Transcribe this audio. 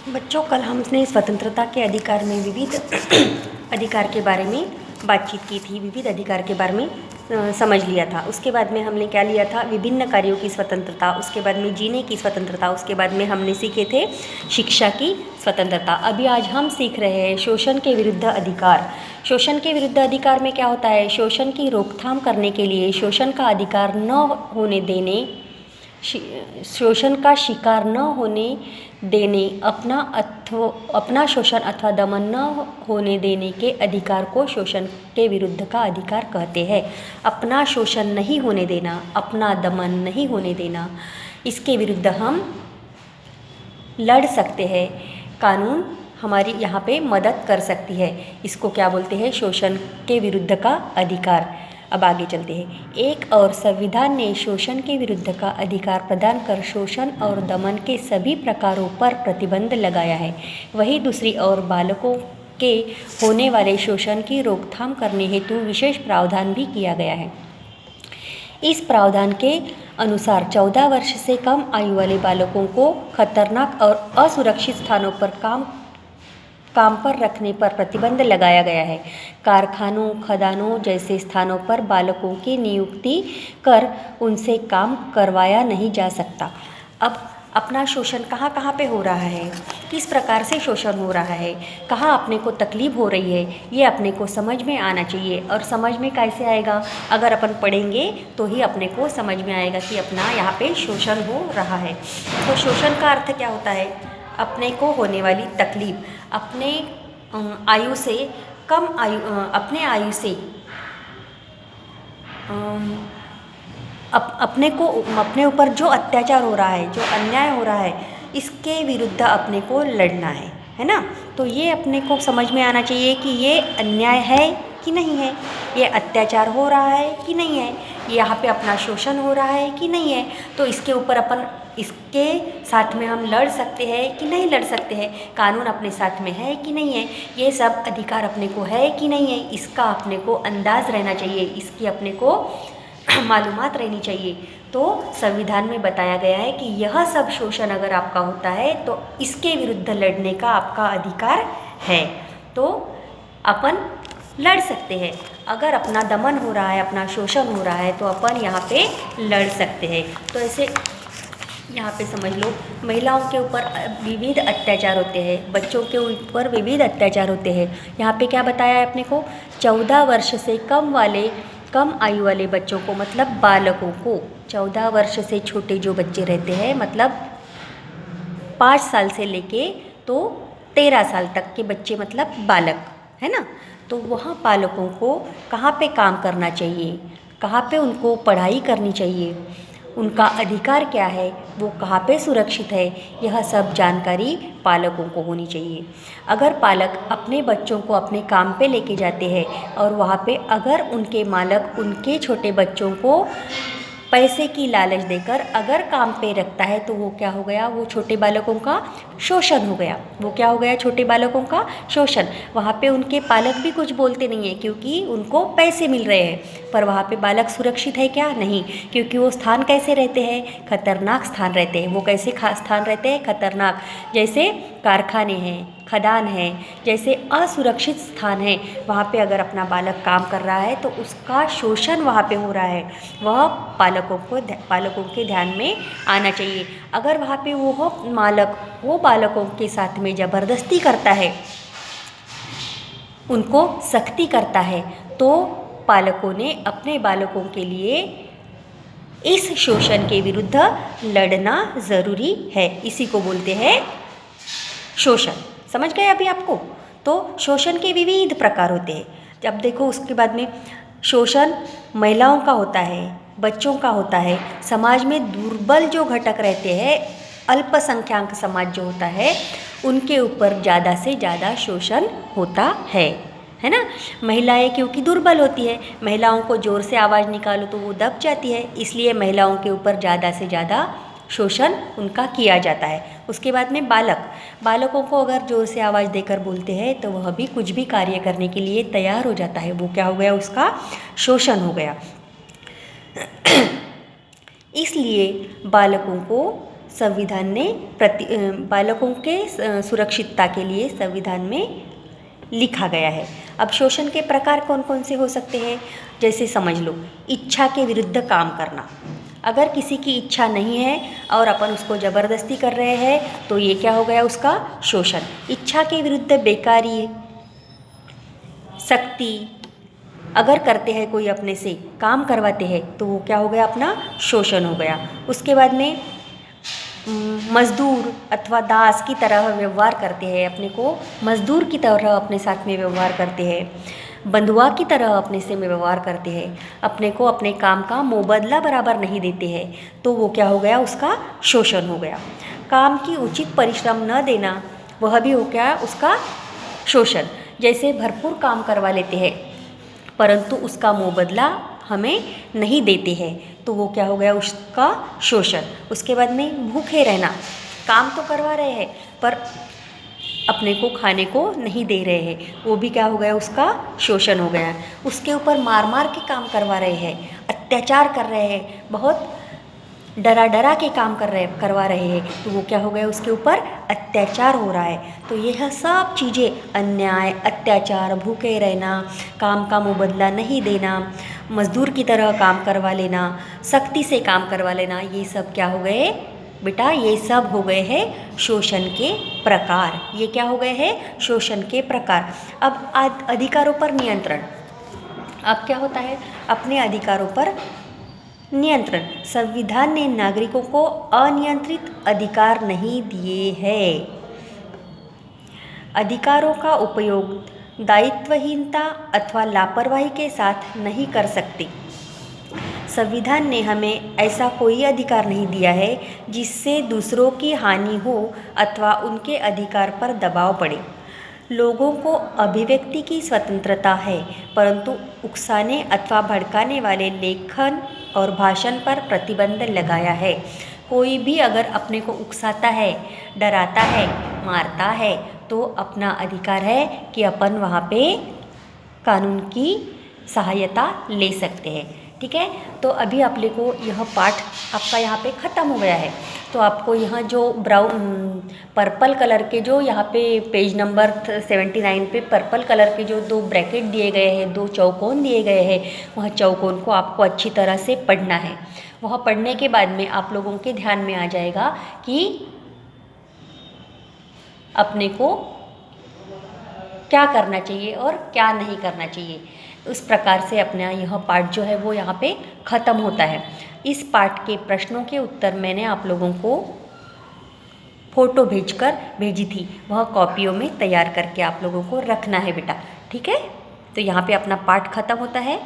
बच्चों, कल हमने स्वतंत्रता के अधिकार में विविध अधिकार के बारे में बातचीत की थी। विविध अधिकार के बारे में समझ लिया था। उसके बाद में हमने क्या लिया था? विभिन्न कार्यों की स्वतंत्रता, उसके बाद में जीने की स्वतंत्रता, उसके बाद में हमने सीखे थे शिक्षा की स्वतंत्रता। अभी आज हम सीख रहे हैं शोषण के विरुद्ध अधिकार। शोषण के विरुद्ध अधिकार में क्या होता है? शोषण की रोकथाम करने के लिए, शोषण का अधिकार न होने देने, शोषण का शिकार न होने देने, अपना शोषण अथवा दमन न होने देने के अधिकार को शोषण के विरुद्ध का अधिकार कहते हैं। अपना शोषण नहीं होने देना, अपना दमन नहीं होने देना, इसके विरुद्ध हम लड़ सकते हैं। कानून हमारी यहाँ पे मदद कर सकती है। इसको क्या बोलते हैं? शोषण के विरुद्ध का अधिकार। अब आगे चलते हैं। एक और संविधान ने शोषण के विरुद्ध का अधिकार प्रदान कर शोषण और दमन के सभी प्रकारों पर प्रतिबंध लगाया है। वहीं दूसरी ओर बालकों के होने वाले शोषण की रोकथाम करने हेतु विशेष प्रावधान भी किया गया है। इस प्रावधान के अनुसार 14 वर्ष से कम आयु वाले बालकों को खतरनाक और असुरक्षित स्थानों पर काम पर रखने पर प्रतिबंध लगाया गया है। कारखानों, खदानों जैसे स्थानों पर बालकों की नियुक्ति कर उनसे काम करवाया नहीं जा सकता। अब अपना शोषण कहाँ कहाँ पे हो रहा है, किस प्रकार से शोषण हो रहा है, कहाँ अपने को तकलीफ हो रही है, ये अपने को समझ में आना चाहिए। और समझ में कैसे आएगा? अगर अपन पढ़ेंगे तो ही अपने को समझ में आएगा कि अपना यहाँ पे शोषण हो रहा है। तो शोषण का अर्थ क्या होता है? अपने को होने वाली तकलीफ, अपने आयु से कम आयु, अपने आयु से अपने ऊपर जो अत्याचार हो रहा है, जो अन्याय हो रहा है, इसके विरुद्ध अपने को लड़ना है ना। तो ये अपने को समझ में आना चाहिए कि ये अन्याय है कि नहीं है, ये अत्याचार हो रहा है कि नहीं है, यहाँ पे अपना शोषण हो रहा है कि नहीं है। तो इसके ऊपर अपन इसके साथ में हम लड़ सकते हैं कि नहीं लड़ सकते हैं, कानून अपने साथ में है कि नहीं है, ये सब अधिकार अपने को है कि नहीं है, इसका अपने को अंदाज़ रहना चाहिए, इसकी अपने को मालूमात रहनी चाहिए। तो संविधान में बताया गया है कि यह सब शोषण अगर आपका होता है तो इसके विरुद्ध लड़ने का आपका अधिकार है। तो अपन लड़ सकते हैं। अगर अपना दमन हो रहा है, अपना शोषण हो रहा है, तो अपन यहाँ पे लड़ सकते हैं। तो ऐसे यहाँ पे समझ लो, महिलाओं के ऊपर विविध अत्याचार होते हैं, बच्चों के ऊपर विविध अत्याचार होते हैं। यहाँ पे क्या बताया है अपने को? 14 वर्ष से कम आयु वाले बच्चों को, मतलब बालकों को, 14 वर्ष से छोटे जो बच्चे रहते हैं, मतलब 5 साल से लेके तो 13 साल तक के बच्चे, मतलब बालक, है ना। तो वहाँ बालकों को कहाँ पे काम करना चाहिए, कहाँ पे उनको पढ़ाई करनी चाहिए, उनका अधिकार क्या है, वो कहाँ पे सुरक्षित है, यह सब जानकारी पालकों को होनी चाहिए। अगर पालक अपने बच्चों को अपने काम पे लेके जाते हैं और वहाँ पे अगर उनके मालिक उनके छोटे बच्चों को पैसे की लालच देकर अगर काम पे रखता है, तो वो क्या हो गया? वो छोटे बालकों का शोषण हो गया। वो क्या हो गया? छोटे बालकों का शोषण। वहाँ पे उनके पालक भी कुछ बोलते नहीं हैं क्योंकि उनको पैसे मिल रहे हैं, पर वहाँ पे बालक सुरक्षित है क्या? नहीं, क्योंकि वो स्थान कैसे रहते हैं? खतरनाक स्थान रहते हैं। वो कैसे स्थान रहते हैं? खतरनाक, जैसे कारखाने हैं, खदान है, जैसे असुरक्षित स्थान है। वहाँ पे अगर अपना बालक काम कर रहा है तो उसका शोषण वहाँ पे हो रहा है, वह पालकों के ध्यान में आना चाहिए। अगर वहाँ पे वो मालक वो बालकों के साथ में ज़बरदस्ती करता है, उनको सख्ती करता है, तो पालकों ने अपने बालकों के लिए इस शोषण के विरुद्ध लड़ना ज़रूरी है। इसी को बोलते हैं शोषण। समझ गए अभी आपको? तो शोषण के विविध प्रकार होते हैं। जब देखो उसके बाद में शोषण महिलाओं का होता है, बच्चों का होता है, समाज में दुर्बल जो घटक रहते हैं, अल्पसंख्यक समाज जो होता है, उनके ऊपर ज़्यादा से ज़्यादा शोषण होता है ना। महिलाएं क्योंकि दुर्बल होती है, महिलाओं को ज़ोर से आवाज़ निकालो तो वो दब जाती है, इसलिए महिलाओं के ऊपर ज़्यादा से ज़्यादा शोषण उनका किया जाता है। उसके बाद में बालकों को अगर ज़ोर से आवाज़ देकर बोलते हैं तो वह भी कुछ भी कार्य करने के लिए तैयार हो जाता है। वो क्या हो गया? उसका शोषण हो गया। इसलिए बालकों को संविधान ने बालकों के सुरक्षितता के लिए संविधान में लिखा गया है। अब शोषण के प्रकार कौन कौन से हो सकते हैं, जैसे समझ लो, इच्छा के विरुद्ध काम करना। अगर किसी की इच्छा नहीं है और अपन उसको ज़बरदस्ती कर रहे हैं तो ये क्या हो गया, उसका शोषण। इच्छा के विरुद्ध बेकारी, सख्ती, अगर करते हैं कोई अपने से काम करवाते हैं तो वो क्या हो गया, अपना शोषण हो गया। उसके बाद में मजदूर अथवा दास की तरह व्यवहार करते हैं, अपने को मजदूर की तरह अपने साथ में व्यवहार करते हैं, बंधुआ की तरह अपने से व्यवहार करते हैं, अपने को अपने काम का मुबदला बराबर नहीं देते हैं, तो वो क्या हो गया, उसका शोषण हो गया। काम की उचित परिश्रम न देना, वह भी हो गया उसका शोषण। जैसे भरपूर काम करवा लेते हैं परंतु उसका मुबदला हमें नहीं देते हैं, तो वो क्या हो गया, उसका शोषण। उसके बाद में भूखे रहना, काम तो करवा रहे हैं पर अपने को खाने को नहीं दे रहे हैं, वो भी क्या हो गया, उसका शोषण हो गया। उसके ऊपर मार मार के काम करवा रहे हैं, अत्याचार कर रहे हैं, बहुत डरा डरा के काम करवा रहे हैं, तो वो क्या हो गया, उसके ऊपर अत्याचार हो रहा है। तो यह सब चीज़ें, अन्याय, अत्याचार, भूखे रहना, काम का मुबदला नहीं देना, मजदूर की तरह काम करवा लेना, सख्ती से काम करवा लेना, ये सब क्या हो गए बेटा, ये सब हो गए हैं शोषण के प्रकार। ये क्या हो गए हैं, शोषण के प्रकार। अब अधिकारों पर नियंत्रण। अब क्या होता है, अपने अधिकारों पर नियंत्रण। संविधान ने नागरिकों को अनियंत्रित अधिकार नहीं दिए हैं। अधिकारों का उपयोग दायित्वहीनता अथवा लापरवाही के साथ नहीं कर सकते। संविधान ने हमें ऐसा कोई अधिकार नहीं दिया है जिससे दूसरों की हानि हो अथवा उनके अधिकार पर दबाव पड़े। लोगों को अभिव्यक्ति की स्वतंत्रता है, परंतु उकसाने अथवा भड़काने वाले लेखन और भाषण पर प्रतिबंध लगाया है। कोई भी अगर अपने को उकसाता है, डराता है, मारता है, तो अपना अधिकार है कि अपन वहाँ पे कानून की सहायता ले सकते हैं। ठीक है, तो अभी अपने को यह पाठ आपका यहाँ पे ख़त्म हो गया है। तो आपको यहाँ जो पर्पल कलर के जो यहाँ पे पेज नंबर 79 पे पर्पल कलर के जो 2 ब्रैकेट दिए गए हैं, 2 चौकोन दिए गए हैं, वह चौकोन को आपको अच्छी तरह से पढ़ना है। वह पढ़ने के बाद में आप लोगों के ध्यान में आ जाएगा कि अपने को क्या करना चाहिए और क्या नहीं करना चाहिए। उस प्रकार से अपना यह पाठ जो है वो यहाँ पे ख़त्म होता है। इस पाठ के प्रश्नों के उत्तर मैंने आप लोगों को फ़ोटो भेजी थी, वह कॉपियों में तैयार करके आप लोगों को रखना है बेटा। ठीक है, तो यहाँ पे अपना पाठ ख़त्म होता है।